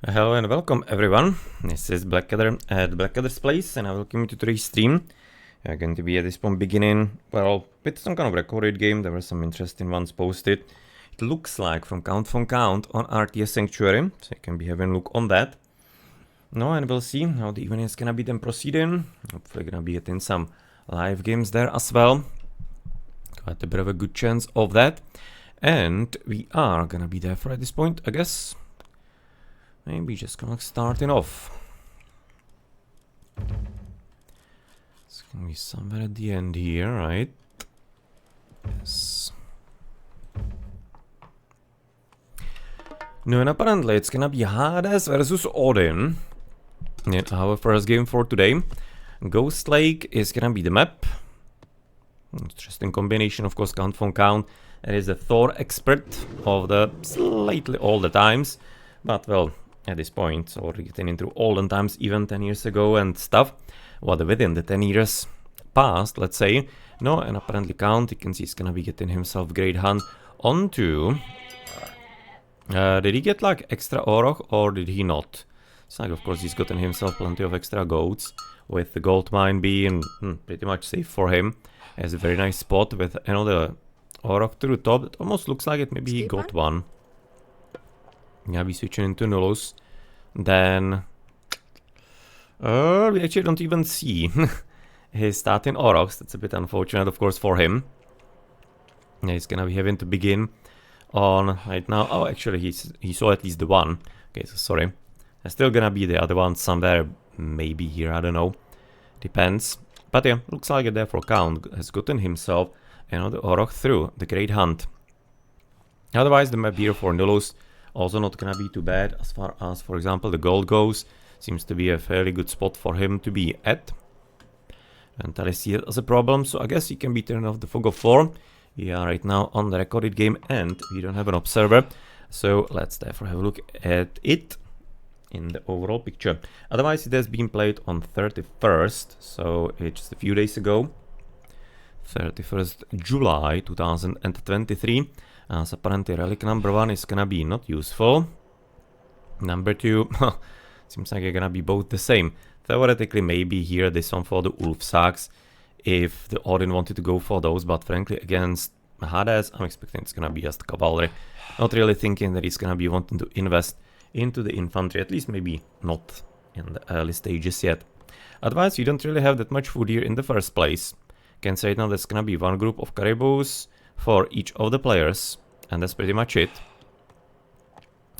Hello and welcome everyone. This is Blackadder at Blackadder's Place, and I welcome you to today's stream. I'm going to be at this point beginning, well, with some kind of recorded game. There were some interesting ones posted. It looks like from Count on RTS-Sanctuary, so you can be having a look on that. No, and we'll see how the evening is gonna be then proceeding. Hopefully gonna be getting some live games there as well. Quite a bit of a good chance of that. And we are gonna be there for at this point, I guess. Maybe just kind of starting off. It's gonna be somewhere at the end here, right? Yes. No, and apparently it's gonna be Hades versus Odin in our first game for today. Ghost Lake is gonna be the map. Interesting combination, of course. Count. It is the Thor expert of the slightly older times, but well, at this point, already getting into olden times, even 10 years ago and stuff. What within the 10 years past, let's say. No, and apparently Count, you can see he's gonna be getting himself Great Hunt onto. Did he get like extra Oroch or did he not? So like, of course he's gotten himself plenty of extra goats, with the gold mine being pretty much safe for him. He has a very nice spot with another Oroch to the top. It almost looks like it, maybe he got one. Yeah, we switching into Nullus. Then we actually don't even see his starting Orochs. That's a bit unfortunate, of course, for him. Yeah, he's gonna be having to begin on right now. Oh, actually, he saw at least the one. Okay, so sorry. There's still gonna be the other one somewhere, maybe here. I don't know. Depends. But yeah, looks like it there for Count has gotten himself another Oroch through the Great Hunt. Otherwise, the map here for Nullus also not gonna be too bad as far as, for example, the gold goes. Seems to be a fairly good spot for him to be at. And I see it as a problem, so I guess he can be turning off the Fog of War. We are right now on the recorded game and we don't have an observer. So let's therefore have a look at it in the overall picture. Otherwise, it has been played on 31st, so it's just a few days ago. 31st July 2023. As apparently relic number 1 is gonna be not useful. Number 2, seems like they're gonna be both the same. Theoretically, maybe here this one for the Ulf Sacks, if the Odin wanted to go for those, but frankly against Hades, I'm expecting it's gonna be just cavalry. Not really thinking that he's gonna be wanting to invest into the infantry, at least maybe not in the early stages yet. Otherwise, you don't really have that much food here in the first place. Can say now there's gonna be one group of caribous for each of the players, and that's pretty much it.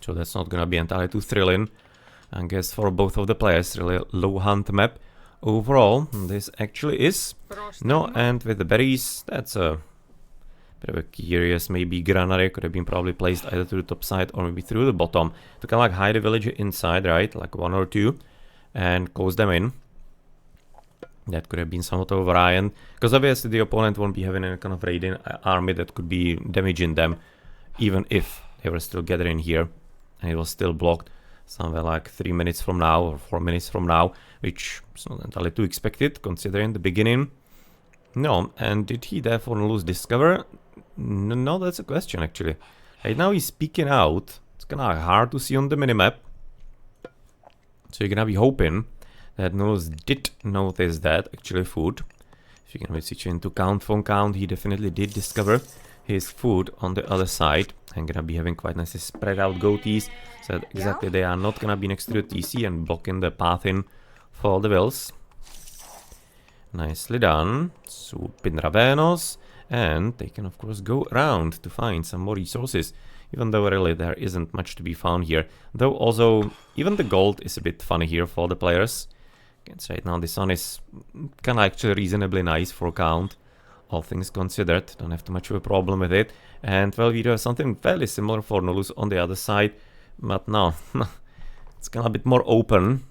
So that's not gonna be entirely too thrilling, I guess, for both of the players. Really low hunt map overall. This actually is. No, and with the berries, that's a bit of a curious, maybe granary could have been probably placed either to the top side or maybe through the bottom to kind of like hide the villager inside, right? Like 1 or 2, and close them in. That could have been somewhat of a variant, because obviously the opponent won't be having any kind of raiding army that could be damaging them, even if they were still gathering here, and it was still blocked somewhere like 3 minutes from now or 4 minutes from now, which is not entirely too expected considering the beginning. No, and did he therefore lose Discover? No, that's a question actually. Right now he's peeking out. It's kind of hard to see on the minimap, so you're gonna be hoping that Nullus did notice that, actually food. If you can switch into Count, he definitely did discover his food on the other side. And gonna be having quite nicely spread out goatees, so that exactly they are not gonna be next to the TC and blocking the path in for the wills. Nicely done. Supin Ravenos, and they can of course go around to find some more resources, even though really there isn't much to be found here. Though also, even the gold is a bit funny here for the players. Right now this one is kind of actually reasonably nice for Count, all things considered. Don't have too much of a problem with it. And well, we do have something fairly similar for Nullus on the other side, but no, it's kind of a bit more open,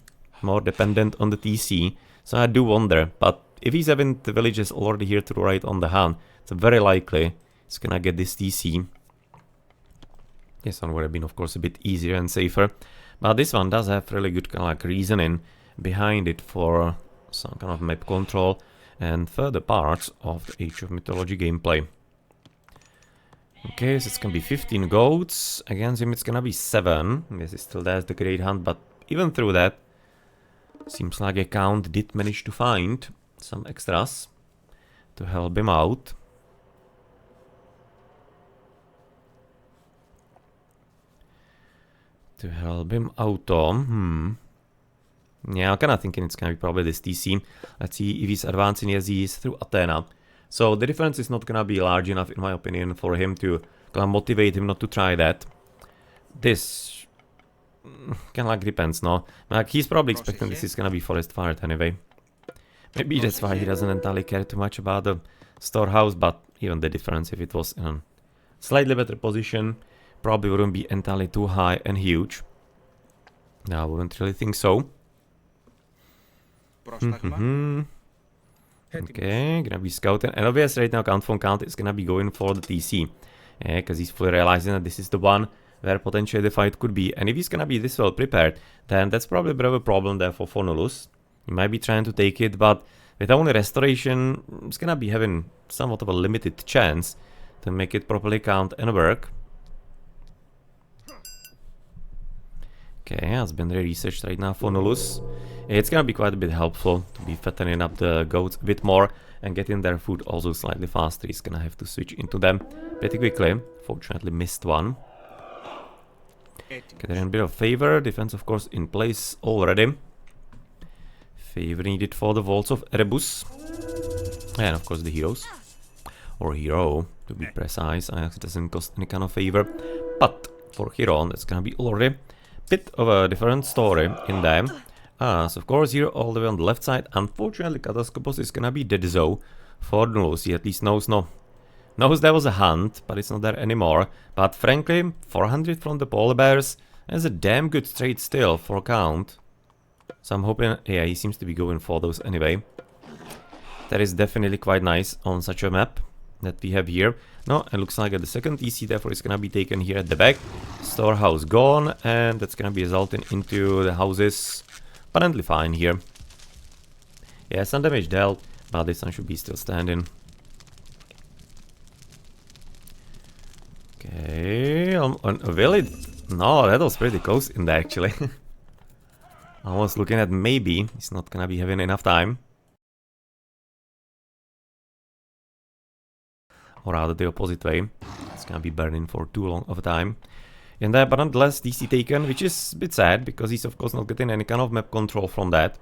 more dependent on the TC. So I do wonder, but if he's having the villages already here to the right on the hand, it's very likely he's gonna get this TC. This one would have been of course a bit easier and safer, but this one does have really good kind of like reasoning behind it for some kind of map control and further parts of the Age of Mythology gameplay. Okay, so it's gonna be 15 goats. Against him it's gonna be 7. Yes, he still has the Great Hunt, but even through that, seems like a Count did manage to find some extras to help him out. Yeah, I'm kinda thinking it's gonna be probably this TC. Let's see if he's advancing as he is through Athena. So the difference is not gonna be large enough, in my opinion, for him to kinda motivate him not to try that. This kinda like depends, no? Like he's probably expecting this is gonna be Forest Fired anyway. Maybe that's why he doesn't entirely care too much about the storehouse, but even the difference, if it was in a slightly better position, probably wouldn't be entirely too high and huge. No, I wouldn't really think so. Okay, gonna be scouting, and obviously right now Count is gonna be going for the TC. Yeah, because he's fully realizing that this is the one where potentially the fight could be, and if he's gonna be this well prepared, then that's probably a bit of a problem there for Fonulus. He might be trying to take it, but with only restoration, it's gonna be having somewhat of a limited chance to make it properly count and work. Okay, has been researched right now for Nulus. It's gonna be quite a bit helpful to be fattening up the goats a bit more and getting their food also slightly faster. He's gonna have to switch into them pretty quickly. Fortunately missed one. Okay, they're in a bit of favor. Defense of course in place already. Favor needed for the Vaults of Erebus. And of course the heroes. Or hero, to be precise. It doesn't cost any kind of favor. But for hero, that's gonna be already bit of a different story in there. So of course here all the way on the left side, unfortunately Kataskopos is gonna be dead though for Nulus. He at least knows there was a hunt, but it's not there anymore. But frankly, 400 from the polar bears is a damn good trade still for Count. So I'm hoping, yeah, he seems to be going for those anyway. That is definitely quite nice on such a map that we have here. No, it looks like the second EC therefore is gonna be taken here at the back. Storehouse gone, and that's gonna be resulting into the houses apparently fine here. Yeah, some damage dealt, but this one should be still standing. Okay, will it? No, that was pretty close in there actually. I was looking at maybe he's not gonna be having enough time. Or rather the opposite way. It's gonna be burning for too long of a time. And but nonetheless, DC taken, which is a bit sad, because he's of course not getting any kind of map control from that.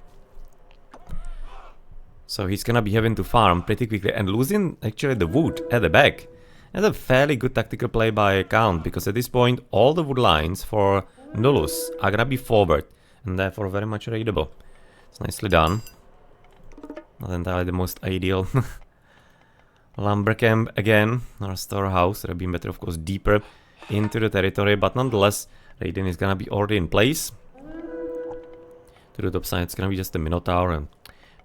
So he's gonna be having to farm pretty quickly and losing actually the wood at the back. That's a fairly good tactical play by Count, because at this point all the wood lines for Nulus are gonna be forward, and therefore very much raidable. It's nicely done. Not entirely the most ideal. Lumber camp again, our storehouse. Would have been better, of course, deeper into the territory, but nonetheless, raiding is gonna be already in place. To the top side, it's gonna be just a Minotaur, and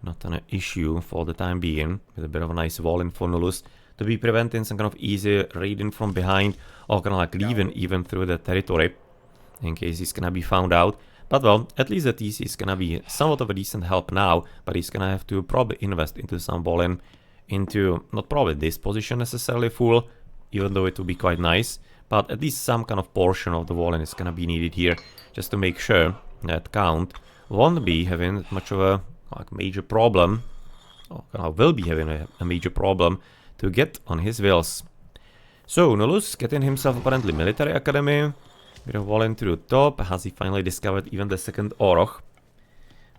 not an issue for the time being, with a bit of a nice wall in for Nulus to be preventing some kind of easy raiding from behind, or kind of like leaving even through the territory, in case he's gonna be found out. But well, at least the TC is gonna be somewhat of a decent help now, but he's gonna have to probably invest into some walling. Into not probably this position necessarily full, even though it would be quite nice, but at least some kind of portion of the walling is gonna be needed here, just to make sure that Count won't be having much of a major problem, or will be having a major problem to get on his wheels. So Nulus getting himself apparently military academy, bit of walling to the top. Has he finally discovered even the second Oroch?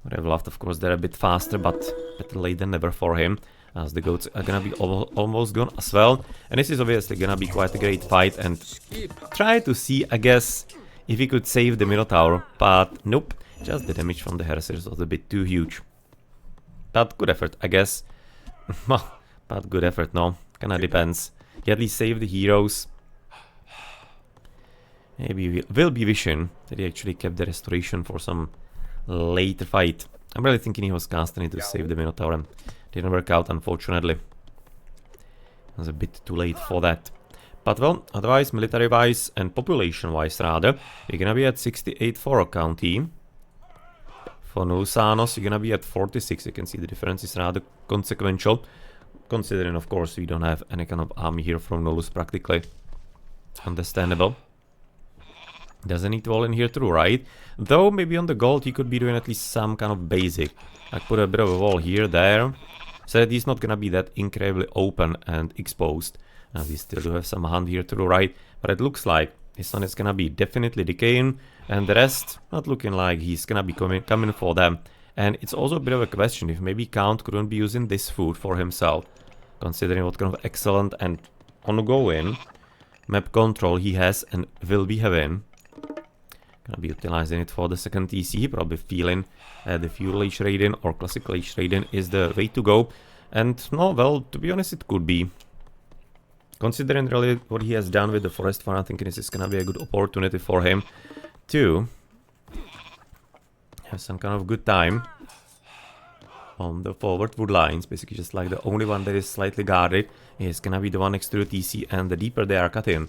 Would have loved, of course, they're a bit faster, but better late than never for him, as the goats are gonna be almost gone as well. And this is obviously gonna be quite a great fight, and try to see, I guess, if he could save the Minotaur, but nope, just the damage from the Heresers was a bit too huge. But good effort, I guess. But good effort, no, kinda depends. He at least saved the heroes. Maybe we'll be wishing that he actually kept the restoration for some later fight. I'm really thinking he was casting it to save the Minotaur, and didn't work out, unfortunately. It was a bit too late for that. But well, otherwise, military-wise and population-wise rather, we're gonna be at 68 for a county. For Nulusanos, you're gonna be at 46. You can see the difference is rather consequential, considering, of course, we don't have any kind of army here from Nulus practically. Understandable. Doesn't need wall in here too, right? Though maybe on the gold he could be doing at least some kind of basic. Like put a bit of a wall here, there. So that he's not gonna be that incredibly open and exposed. And we still do have some hand here to the right. But it looks like his sun is gonna be definitely decaying. And the rest, not looking like he's gonna be coming for them. And it's also a bit of a question if maybe Count couldn't be using this food for himself. Considering what kind of excellent and ongoing map control he has and will be having. Gonna be utilizing it for the second TC, probably feeling the Fuel Age Raiden or Classical Age Raiden is the way to go. And no, well, to be honest, it could be. Considering really what he has done with the Forest Fire, I think this is gonna be a good opportunity for him to have some kind of good time on the forward wood lines. Basically just like the only one that is slightly guarded is gonna be the one next to the TC, and the deeper they are cut in,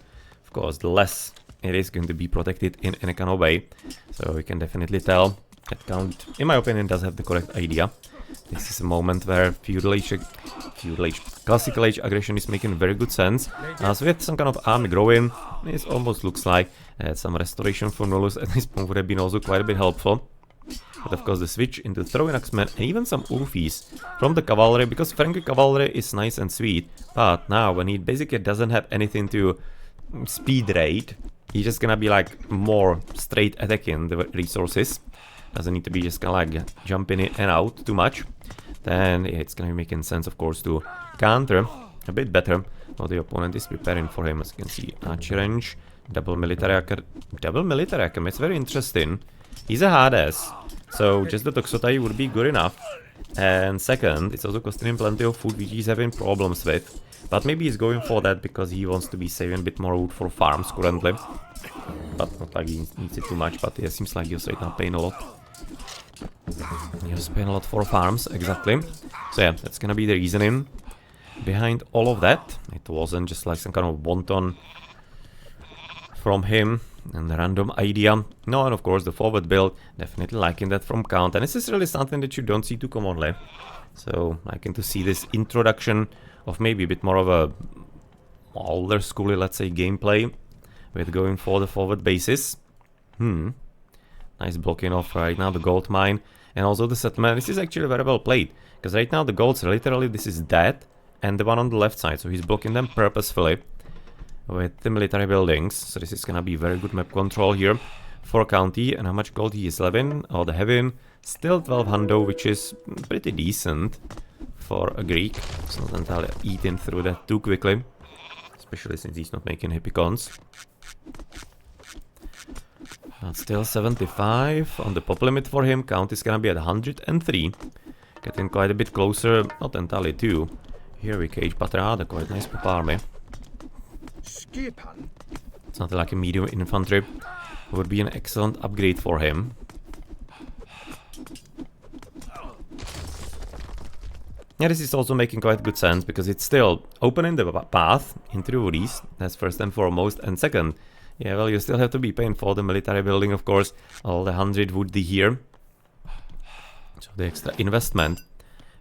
of course, the less it is going to be protected in any kind of way. So we can definitely tell that Count, in my opinion, does have the correct idea. This is a moment where Classical Age aggression is making very good sense. So with some kind of army growing, it almost looks like some restoration for Nullus at this point would have been also quite a bit helpful. But of course the switch into throwing axemen and even some Ulfies from the cavalry, because Frankie cavalry is nice and sweet, but now when he basically doesn't have anything to speed raid, he's just gonna be like more straight attacking the resources. Doesn't need to be just kinda like jumping in and out too much. Then yeah, it's gonna be making sense, of course, to counter a bit better what the opponent is preparing for him. As you can see, archer range, double military academy. It's very interesting. He's a hard ass, so just the Toxotai would be good enough. And second, it's also costing him plenty of food, which he's having problems with. But maybe he's going for that because he wants to be saving a bit more wood for farms currently. But not like he needs it too much, but yeah, seems like he's right now paying a lot. He's paying a lot for farms, exactly. So yeah, that's gonna be the reasoning behind all of that. It wasn't just like some kind of wanton from him and a random idea. No, and of course the forward build, definitely liking that from Count. And this is really something that you don't see too commonly. So liking to see this introduction of maybe a bit more of a older schooly, let's say, gameplay with going for the forward bases. Nice blocking off right now the gold mine and also the settlement. This is actually very well played, because right now the golds literally, this is that and the one on the left side, so he's blocking them purposefully with the military buildings. So this is gonna be very good map control here for County. And how much gold he is having, or the having, still 1200, which is pretty decent for a Greek. It's not entirely eating through that too quickly, especially since he's not making hippicons. But still 75 on the pop limit for him. Count is gonna be at 103, getting quite a bit closer, not entirely to here we cage, but rather quite nice pop army. It's not like a medium infantry. Would be an excellent upgrade for him. Yeah, this is also making quite good sense, because it's still opening the path into the woodies, that's first and foremost. And second, yeah, well, you still have to be paying for the military building, of course, all the 100 wood here. So the extra investment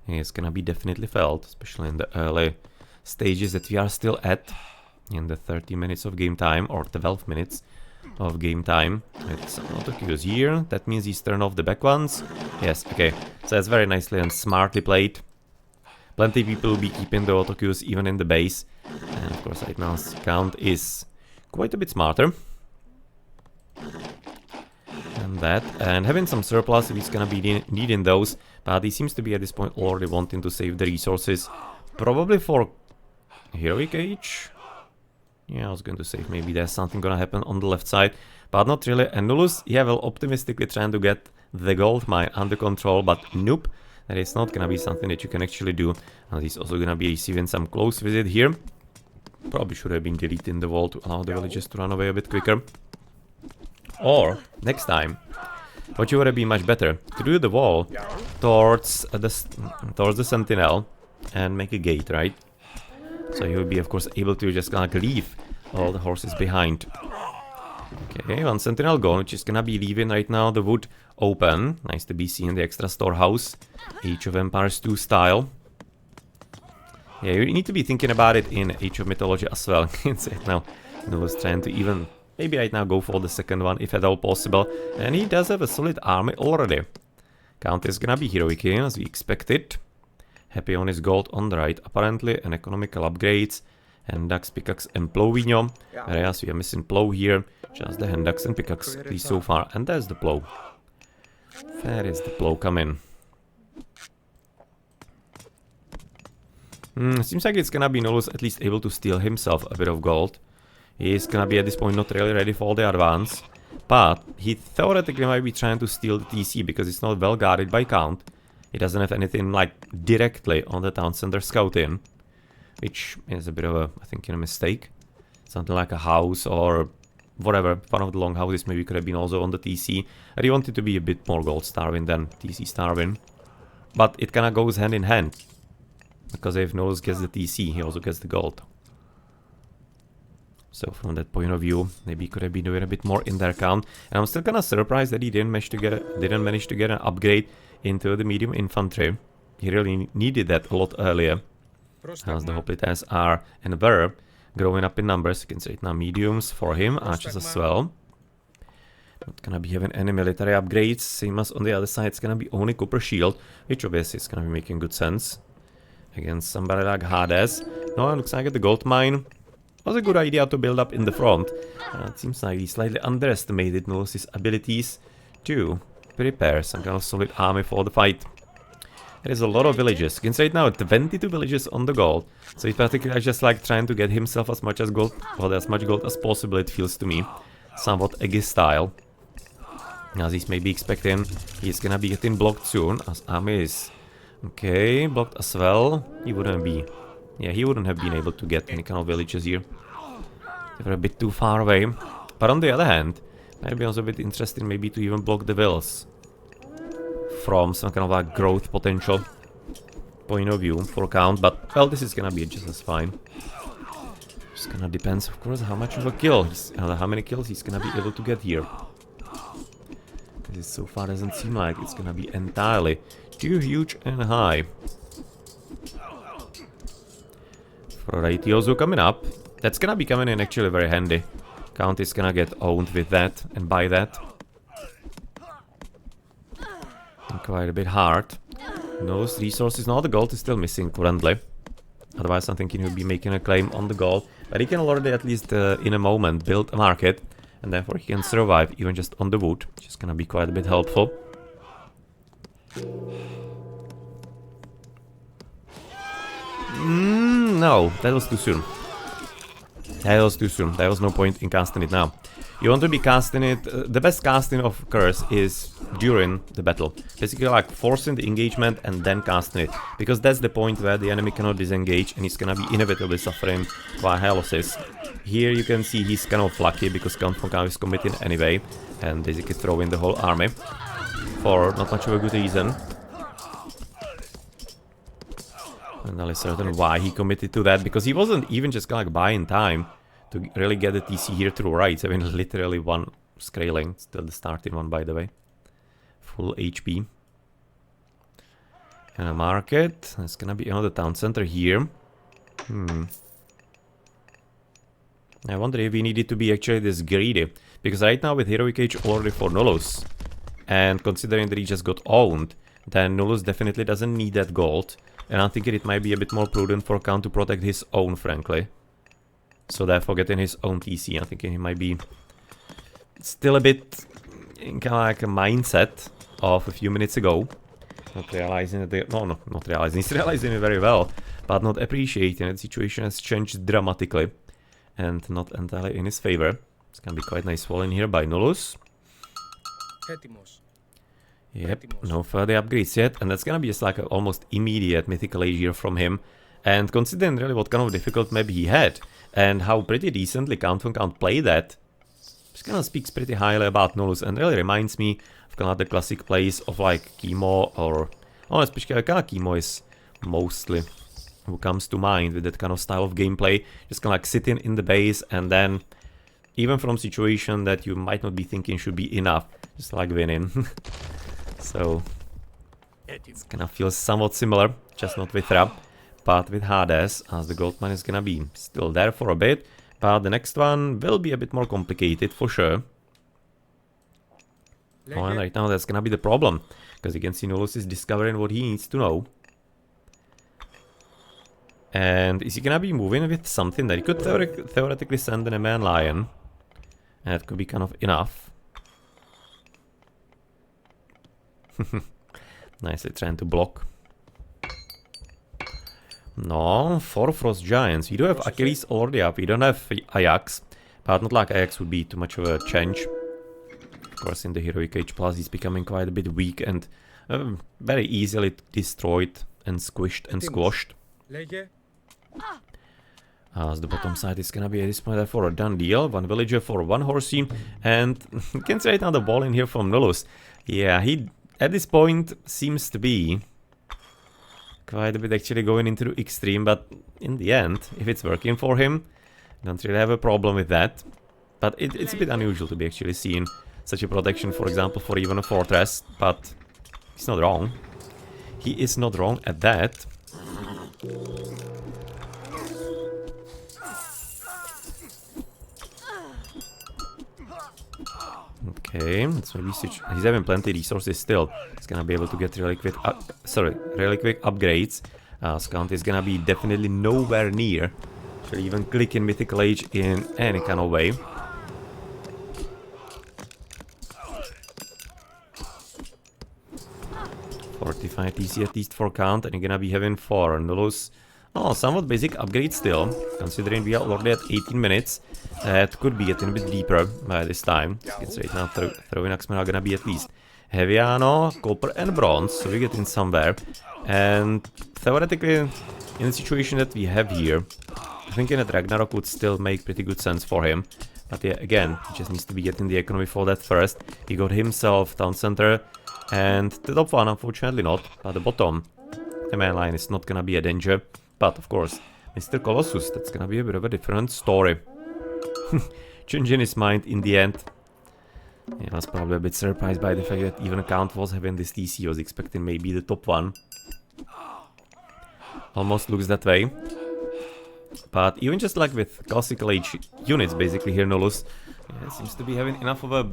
is gonna be definitely felt, especially in the early stages that we are still at, in the 30 minutes of game time, or 12 minutes of game time. It's autocues here, that means he's turned off the back ones. Yes, okay, so that's very nicely and smartly played. Plenty of people will be keeping the autocues even in the base. And of course right now Count is quite a bit smarter than that. And having some surplus, he's gonna be needing those. But he seems to be at this point already wanting to save the resources. Probably for Heroic Age. Yeah, I was going to say maybe there's something gonna happen on the left side. But not really. And Nullus, yeah, well, optimistically trying to get the gold mine under control. But nope. That is not gonna be something that you can actually do. And he's also gonna be receiving some close visit here. Probably should have been deleting the wall to allow the villagers to run away a bit quicker. Or, next time, what you would have been much better, to do the wall towards the sentinel and make a gate, right? So you will be, of course, able to just kind of leave all the horses behind. Okay, one sentinel gone, which is gonna be leaving right now the wood open. Nice to be seen, the extra storehouse. Age of Empires 2 style. Yeah, you need to be thinking about it in Age of Mythology as well. It's now Null's trying to even, maybe right now go for the second one, if at all possible. And he does have a solid army already. Count is gonna be heroic, as we expected. Happy on his gold on the right, apparently, and economical upgrades. Hendux, pickaxe, and plowinho. Whereas we are missing plow here. Just the hendux and pickaxe, at least so far. And there's the plow. Where is the plow coming? Seems like it's gonna be Nolus at least able to steal himself a bit of gold. He's gonna be at this point not really ready for the advance. But he theoretically might be trying to steal the TC because it's not well guarded by Count. He doesn't have anything like directly on the town center scouting. Which is a bit of a, I think, a mistake. Something like a house or whatever. One of the long houses maybe could have been also on the TC. And he wanted to be a bit more gold starving than TC starving. But it kinda goes hand in hand. Because if Nolus gets the TC, he also gets the gold. So from that point of view, maybe he could have been doing a bit more in their count. And I'm still kinda surprised that he didn't manage to get an upgrade into the medium infantry. He really needed that a lot earlier. As the hoplites are and were growing up in numbers. You can say it now mediums for him, archers as well. Not gonna be having any military upgrades. Same as on the other side, it's gonna be only copper shield, which obviously is gonna be making good sense against somebody like Hades. No, it looks like the gold mine was a good idea to build up in the front. It seems like he slightly underestimated Nolus' abilities to prepare some kind of solid army for the fight. There is a lot of villages. You can say it now, 22 villages on the gold. So he's particularly just like trying to get himself as much gold as possible, it feels to me. Somewhat Eggy style. As he's maybe expecting, he's gonna be getting blocked soon, as army is okay, blocked as well. He wouldn't have been able to get any kind of villages here. They were a bit too far away. But on the other hand, maybe also a bit interesting maybe to even block the villas. From some kind of like growth potential point of view for Count, but well, this is gonna be just as fine. Just gonna depends, of course, how much of a kill how many kills he's gonna be able to get here. This so far doesn't seem like it's gonna be entirely too huge and high. For Raitiozo coming up, that's gonna be coming in actually very handy. Count is gonna get owned with that and by that. Quite a bit hard. Those resources, now the gold is still missing currently. Otherwise I'm thinking he'll be making a claim on the gold. But he can already at least in a moment build a market. And therefore he can survive even just on the wood. Which is gonna be quite a bit helpful. No, that was too soon. That was too soon. There was no point in casting it now. You want to be casting it, the best casting of Curse is during the battle. Basically like forcing the engagement and then casting it. Because that's the point where the enemy cannot disengage and he's gonna be inevitably suffering quite high losses. Here you can see he's kind of lucky because Count von Kav is committing anyway. And basically throwing the whole army. For not much of a good reason. I'm not certain why he committed to that. Because he wasn't even just like buying time to really get the TC here through rights. I mean, literally one scaling. Still the starting one, by the way. Full HP. And a market. It's gonna be another town center here. I wonder if we needed to be actually this greedy. Because right now with Heroic Age already for Nolus, and considering that he just got owned, then Nolus definitely doesn't need that gold. And I'm thinking it might be a bit more prudent for Count to protect his own, frankly. So therefore getting his own TC, I'm thinking he might be still a bit in kind of like a mindset of a few minutes ago. Not realizing that not realizing, he's realizing it very well, but not appreciating that the situation has changed dramatically and not entirely in his favor. It's gonna be quite nice fall in here by Nolus. Yep, no further upgrades yet, and that's gonna be just like an almost immediate mythical age here from him. And considering really what kind of difficult map he had, and how pretty decently Count von Count played that, this kind of speaks pretty highly about Nolus and really reminds me of kind of the classic plays of like Chemo or... Oh, especially kind of Chemo is mostly who comes to mind with that kind of style of gameplay. Just kind of like sitting in the base and then, even from situation that you might not be thinking should be enough, just like winning. So, it kind of feels somewhat similar, just not with Rab, but with Hades, as the gold mine is gonna be still there for a bit, But the next one will be a bit more complicated for sure. Oh, and right now that's gonna be the problem. Because you can see Nolus is discovering what he needs to know. And is he gonna be moving with something that he could theoretically send in a man lion? And that could be kind of enough. Nicely trying to block. No, 4 Frost Giants. We do have Achilles already up. We don't have Ajax. But not like Ajax would be too much of a change. Of course, in the Heroic Age Plus, he's becoming quite a bit weak and very easily destroyed and squished and squashed. As the bottom side is gonna be at this point therefore a done deal. 1 villager for 1 horsey. And you can see right now the ball in here from Nolus. Yeah, he at this point seems to be quite a bit actually going into the extreme, but in the end, if it's working for him, don't really have a problem with that. But it's a bit unusual to be actually seeing such a protection, for example, for even a fortress, but he's not wrong. He is not wrong at that. Okay, let's maybe switch. He's having plenty of resources still. He's gonna be able to get really quick upgrades. Scout is gonna be definitely nowhere near to even click in Mythical Age in any kind of way. Fortified TC at least for count, and you're gonna be having 4 Nolus. Oh, somewhat basic upgrade still, considering we are already at 18 minutes. It could be getting a bit deeper by this time. It's right now throwing axemen are gonna be at least Heaviano, Copper and Bronze, so we're getting somewhere. And theoretically, in the situation that we have here, I think that Ragnarok would still make pretty good sense for him. But yeah, again, he just needs to be getting the economy for that first. He got himself town center, and the top one unfortunately not, but the bottom, the main line is not gonna be a danger. But of course, Mr. Colossus, that's gonna be a bit of a different story. Changing his mind in the end. He was probably a bit surprised by the fact that even Count was having this TC. He was expecting maybe the top one. Almost looks that way. But even just like with classical age units, basically here Nolus seems to be having enough of a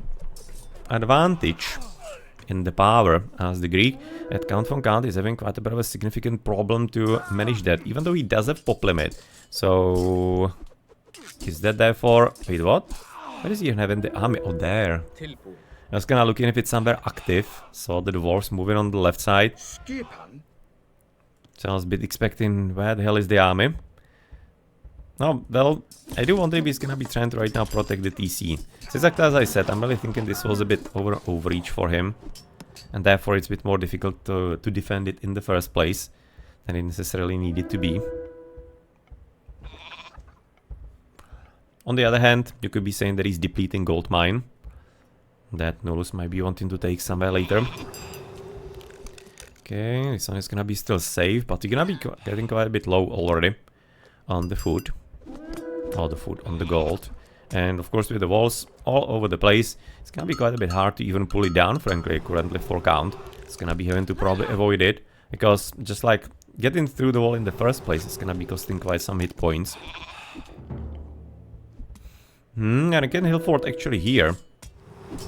advantage in the power as the Greek. At Count von Count is having quite a bit of a significant problem to manage that, even though he does have pop limit. So is that therefore... Wait, what? Where is he even having the army? Oh, there. I was kinda looking if it's somewhere active. Saw the dwarves moving on the left side. So I was a bit expecting where the hell is the army. No, well, I do wonder if he's gonna be trying to right now protect the TC. So exactly as I said, I'm really thinking this was a bit overreach for him. And therefore it's a bit more difficult to defend it in the first place than it necessarily needed to be. On the other hand, you could be saying that he's depleting gold mine. That Nolus might be wanting to take somewhere later. Okay, this one is gonna be still safe, but you're gonna be getting quite a bit low already on the food. Or the food, on the gold. And of course with the walls all over the place, it's gonna be quite a bit hard to even pull it down, frankly, currently for Count. It's gonna be having to probably avoid it, because just like getting through the wall in the first place, it's gonna be costing quite some hit points. And again, Hillfort actually here.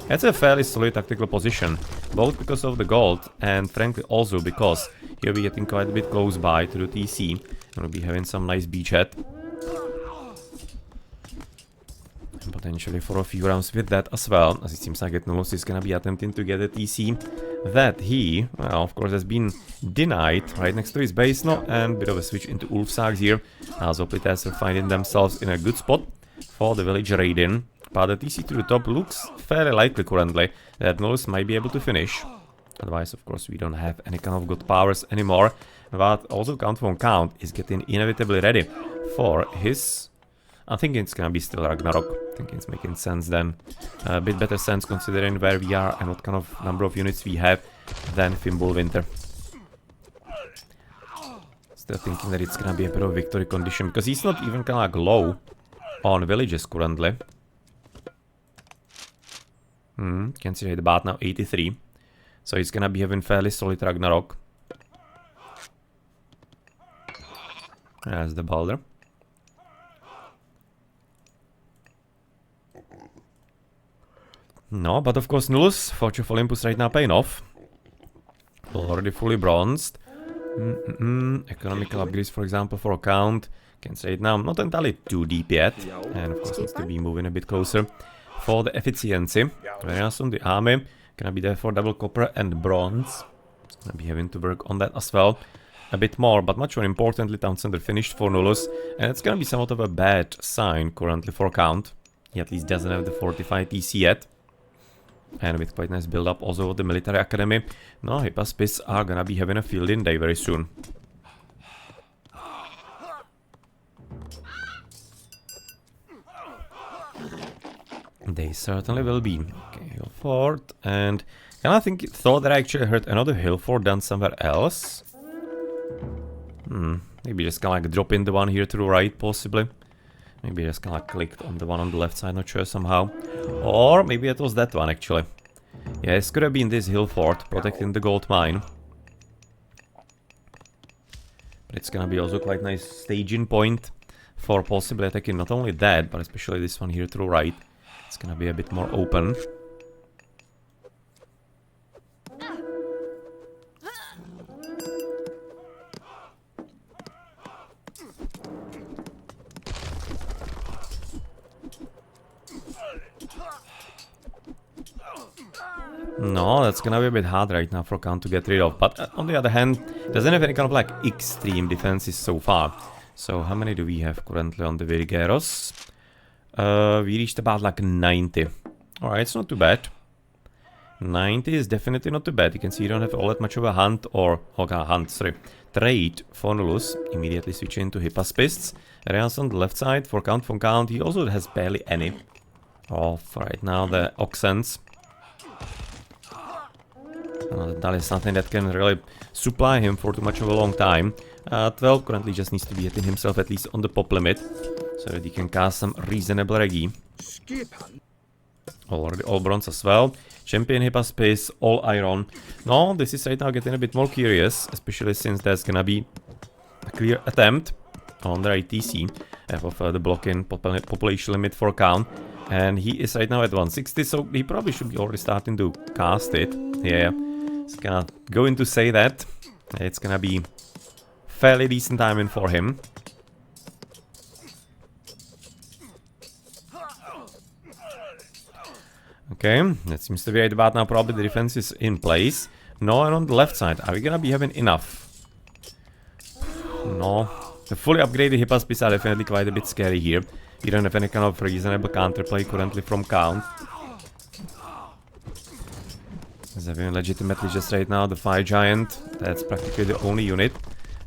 That's a fairly solid tactical position, both because of the gold and frankly also because here we're getting quite a bit close by to the TC. And we'll be having some nice beachhead. And potentially for a few rounds with that as well, as it seems like that Nolus is gonna be attempting to get a TC that he, well, of course, has been denied right next to his base now, and a bit of a switch into Ulfsags here, as Oplites are finding themselves in a good spot for the village raiding. But the TC to the top looks fairly likely currently that Nolus might be able to finish. Otherwise, of course, we don't have any kind of good powers anymore. But also Count von Count is getting inevitably ready for his... I think it's gonna be still Ragnarok. I think it's making sense then. A bit better sense considering where we are and what kind of number of units we have than Fimbulwinter. Still thinking that it's gonna be a bit of a victory condition, because he's not even kinda like low on villages currently. Can see the bat now 83. So he's gonna be having fairly solid Ragnarok. There's the Balder. No, but of course Null's Forge of Olympus right now paying off. Already fully bronzed. Economical upgrades, for example, for account. Can say it now, not entirely too deep yet. And of course needs to be moving a bit closer for the efficiency. Very awesome, the army. Gonna be there for double copper and bronze. Gonna be having to work on that as well. A bit more, but much more importantly, Town Center finished for Nullus. And it's gonna be somewhat of a bad sign currently for Count. He at least doesn't have the fortified TC yet. And with quite nice build up also of the military academy. No, Hypaspis are gonna be having a field in day very soon. They certainly will be. Okay, hill fort, and I thought that I actually heard another hill fort done somewhere else. Maybe just kinda like drop in the one here to the right, possibly. Maybe just kinda like clicked on the one on the left side, not sure somehow. Or maybe it was that one actually. Yeah, this could have been this hill fort protecting the gold mine. But it's gonna be also quite nice staging point for possibly attacking not only that, but especially this one here to the right. It's gonna be a bit more open. No, that's gonna be a bit hard right now for Count to get rid of. But on the other hand, doesn't have any kind of like extreme defenses so far. So how many do we have currently on the Virgeros? We reached about like 90. Alright, it's not too bad. 90 is definitely not too bad. You can see you don't have all that much of a hunt or trade for Nullus. Immediately switching to Hypaspists. Areas on the left side for Count von Count. He also has barely any of right now the Oxens. That is something that can really supply him for too much of a long time. 12 currently just needs to be hitting himself at least on the pop limit, so that he can cast some reasonable regi. Already all bronze as well. Champion Hypaspis, all iron. No, this is right now getting a bit more curious, especially since there's gonna be a clear attempt on the ITC of the blocking population limit for Count. And he is right now at 160, so he probably should be already starting to cast it. Yeah, it's gonna going to say that. It's gonna be fairly decent timing for him. Okay, that seems to be right about now. Probably the defense is in place. No, and on the left side, are we gonna be having enough? No. The fully upgraded Hypaspis are definitely quite a bit scary here. You don't have any kind of reasonable counterplay currently from Count. He's having legitimately just right now the Fire Giant. That's practically the only unit.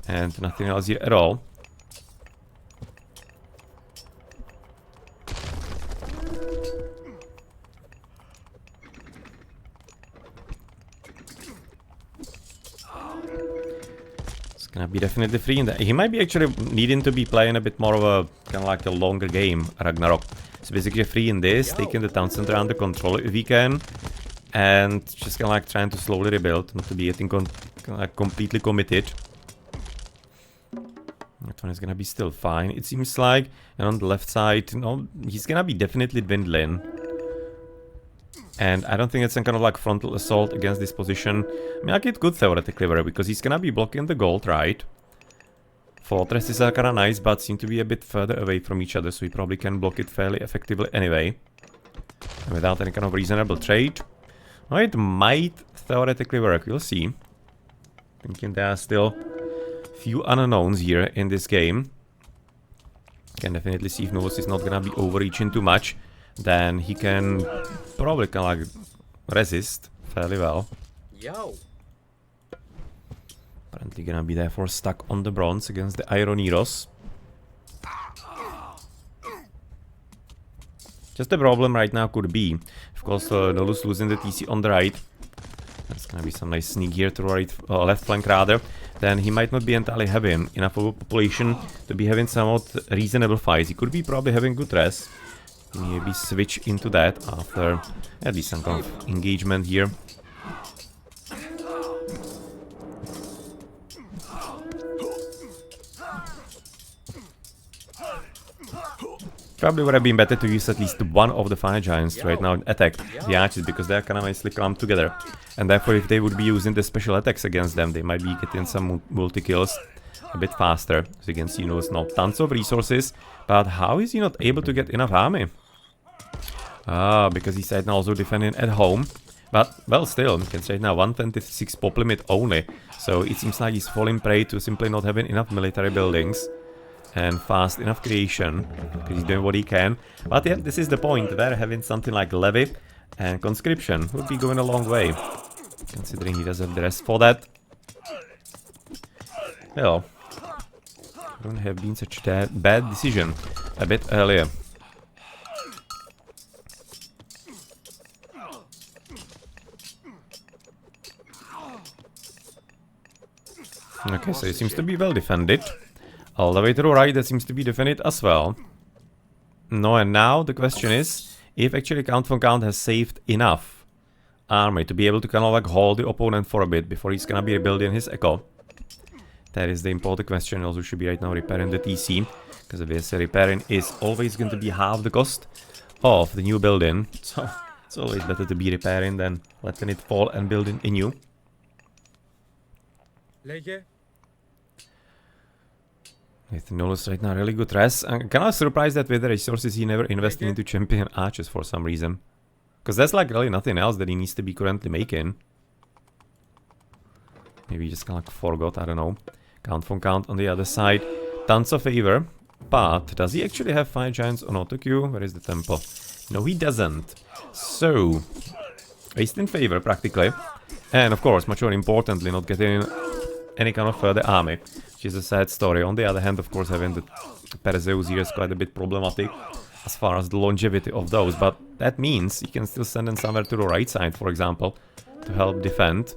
And nothing else here at all. Gonna be definitely free in that. He might be actually needing to be playing a bit more of a kind of like a longer game, Ragnarok. So basically free in this, taking the town center under control if he can, and just kind of like trying to slowly rebuild, not to be getting completely committed. That one is gonna be still fine, it seems like. And on the left side, no, he's gonna be definitely dwindling. And I don't think it's some kind of like frontal assault against this position. I mean, like it could theoretically work, because he's gonna be blocking the gold, right? Fortresses are kinda nice, but seem to be a bit further away from each other, so he probably can block it fairly effectively anyway. And without any kind of reasonable trade. Well, it might theoretically work, we'll see. Thinking there are still few unknowns here in this game. Can definitely see if Nullus is not gonna be overreaching too much. Then he can probably kind of like resist fairly well. Yo. Apparently gonna be therefore stuck on the bronze against the Ironeros. Just the problem right now could be, of course, Nullus losing the TC on the right. That's gonna be some nice sneak here to the right, left flank rather. Then he might not be entirely having enough of a population to be having somewhat reasonable fights. He could be probably having good rest. Maybe switch into that after at least some kind of engagement here. Probably would have been better to use at least one of the fire giants right now and attack the archers, because they're kind of nicely clumped together. And therefore, if they would be using the special attacks against them, they might be getting some multi-kills a bit faster. As you can see, Nullus now tons of resources, but how is he not able to get enough army? Ah, because he's right now also defending at home. But, well, still, you can say now 126 pop limit only. So it seems like he's falling prey to simply not having enough military buildings and fast enough creation, because he's doing what he can. But yeah, this is the point, where having something like levy and conscription would be going a long way, considering he does have the rest for that. Well, wouldn't have been such a bad decision a bit earlier. Okay, so it seems to be well defended. All the way to the right, that seems to be defended as well. No, and now the question is if actually Count von Count has saved enough army to be able to kind of like hold the opponent for a bit before he's gonna be rebuilding his echo. That is the important question. Also should be right now repairing the TC, because obviously repairing is always going to be half the cost of the new building. So it's always better to be repairing than letting it fall and building a new. With Nullus right now, really good rest. I'm kind of surprised that with the resources he never invested into champion archers for some reason. Because there's like really nothing else that he needs to be currently making. Maybe he just kind of like forgot, I don't know. Count von Count on the other side. Tons of favor. But does he actually have 5 giants on auto queue? Where is the tempo? No, he doesn't. So, he's in favor practically. And of course, much more importantly, not getting any kind of further army, which is a sad story. On the other hand, of course, having the Perseus here is quite a bit problematic as far as the longevity of those, but that means you can still send them somewhere to the right side, for example, to help defend.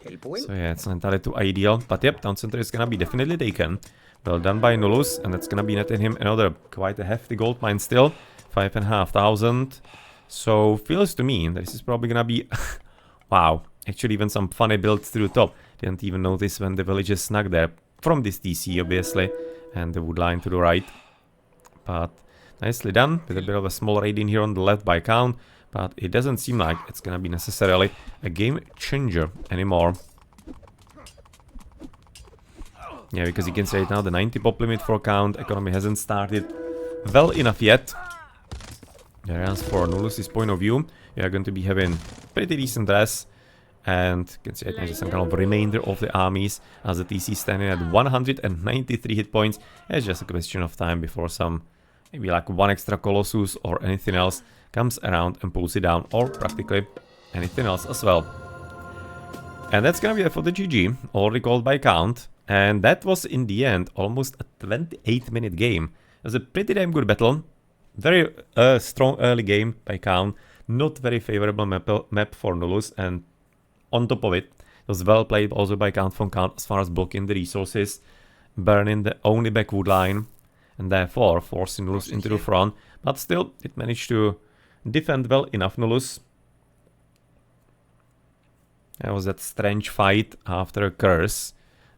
So yeah, it's not entirely too ideal, but yep, town center is gonna be definitely taken. Well done by Nullus, and that's gonna be netting him another quite a hefty gold mine still, 5,500. So feels to me that this is probably gonna be wow. Actually, even some funny builds through the top. Didn't even notice when the village is snug there. From this TC, obviously. And the wood line to the right. But nicely done. With a bit of a small raid in here on the left by Count. But it doesn't seem like it's gonna be necessarily a game changer anymore. Yeah, because you can say it now, the 90 pop limit for Count. Economy hasn't started well enough yet. Whereas for Nullus's point of view, we are going to be having pretty decent rest. And you can see it as some kind of remainder of the armies, as the TC standing at 193 hit points. It's just a question of time before some, maybe like one extra Colossus or anything else comes around and pulls it down, or practically anything else as well. And that's gonna be it for the GG, all recalled by Count. And that was in the end almost a 28-minute game. It was a pretty damn good battle. Very strong early game by Count. Not very favorable map for Nullus, and on top of it, it was well played also by Count von Count as far as blocking the resources, burning the only backwood line, and therefore forcing Nullus into the front. But still, it managed to defend well enough Nullus. There was that strange fight after a curse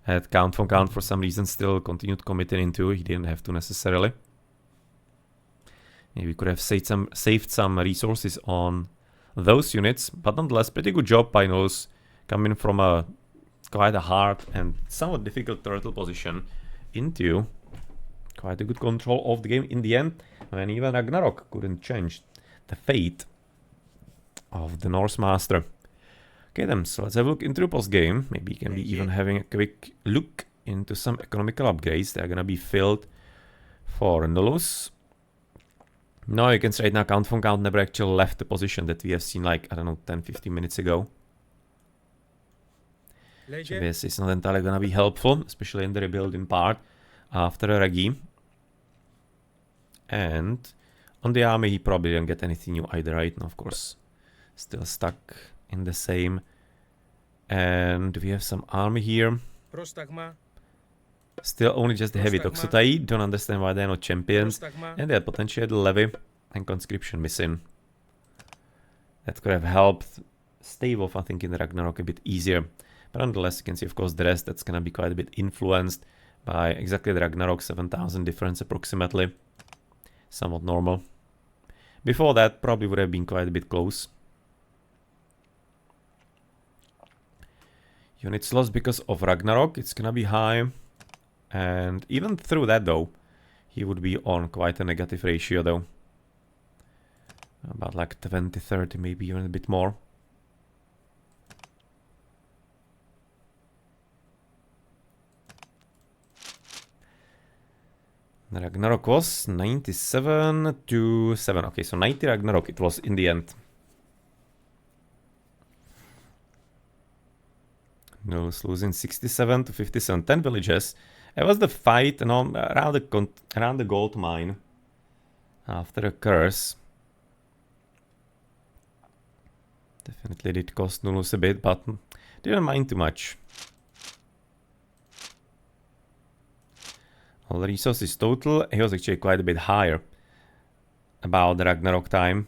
that Count von Count for some reason still continued committing into. He didn't have to necessarily. Maybe we could have saved some resources on those units, but nonetheless, pretty good job by Nullus, coming from a quite a hard and somewhat difficult turtle position into quite a good control of the game in the end, when even Ragnarok couldn't change the fate of the Norse master. Okay then, so let's have a look into the post game. Maybe you can be even having a quick look into some economical upgrades. They're gonna be filled for Nullus. No, you can say right now Count von Count never actually left the position that we have seen like, I don't know, 10-15 minutes ago. So this is not entirely gonna be helpful, especially in the rebuilding part after a Regi. And on the army he probably didn't get anything new either, right? And of course, still stuck in the same. And we have some army here. Still only just the heavy Toxotai. Don't understand why they're not champions. And they had potentially the levy and conscription missing. That could have helped stave off, I think, in the Ragnarok a bit easier. But nonetheless, you can see, of course, the rest, that's gonna be quite a bit influenced by exactly the Ragnarok, 7,000 difference approximately. somewhat normal. Before that, probably would have been quite a bit close. Units lost because of Ragnarok, it's gonna be high. And even through that though, he would be on quite a negative ratio though. About like 20, 30, maybe even a bit more. Ragnarok was 97 to 7. Okay, so 90 Ragnarok it was in the end. Norse losing 67 to 57, 10 villages. It was the fight around the gold mine after a curse. Definitely did cost Nulus a bit, but didn't mind too much. All the resources total, he was actually quite a bit higher about the Ragnarok time.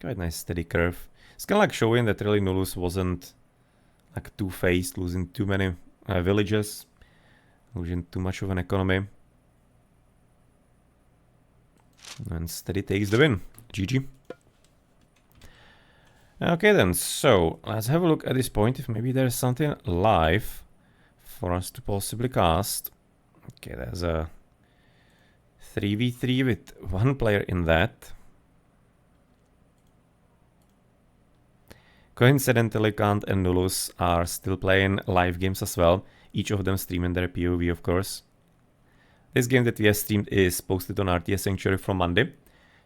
Quite nice steady curve. It's kind of like showing that really Nulus wasn't like two-faced, losing too many villages, losing too much of an economy. And steady takes the win. GG. Okay then, so let's have a look at this point if maybe there's something live for us to possibly cast. Okay, there's a 3v3 with one player in that. Coincidentally, Kant and Nulus are still playing live games as well, each of them streaming their POV, of course. This game that we have streamed is posted on RTS-Sanctuary from Monday.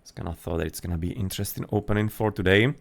Just kind of thought that it's gonna be interesting opening for today.